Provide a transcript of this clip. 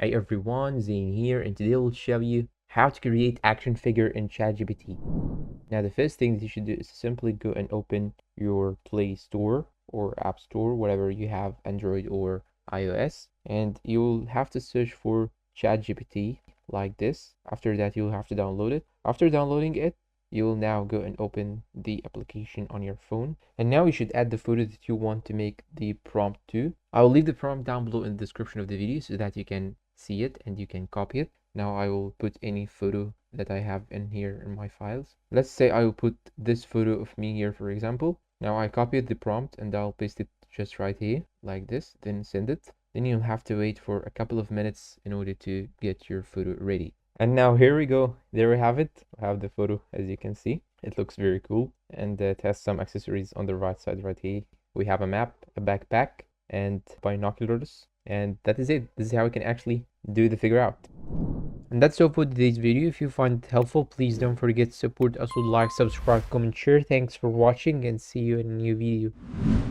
Hey everyone, Zane here, and today we'll show you how to create action figure in ChatGPT. Now the first thing that you should do is simply go and open your Play Store or App Store, whatever you have, Android or iOS, and you'll have to search for ChatGPT like this. After that, you'll have to download it. After downloading it, you will now go and open the application on your phone, and now you should add the photo that you want to make the prompt to. I will leave the prompt down below in the description of the video so that you can see it and you can copy it. Now I will put any photo that I have in here in my files. Let's say I will put this photo of me here, for example. Now I copied the prompt and I'll paste it just right here like this, then send it. Then you'll have to wait for a couple of minutes in order to get your photo ready. And now here we go. There we have it. I have the photo, as you can see. It looks very cool, and it has some accessories on the right side right here. We have a map, a backpack, and binoculars, and that is it. This is how we can actually do the figure out. And that's all for today's video. If you find it helpful, please don't forget to support us with like, subscribe, comment, share. Thanks for watching, and see you in a new video.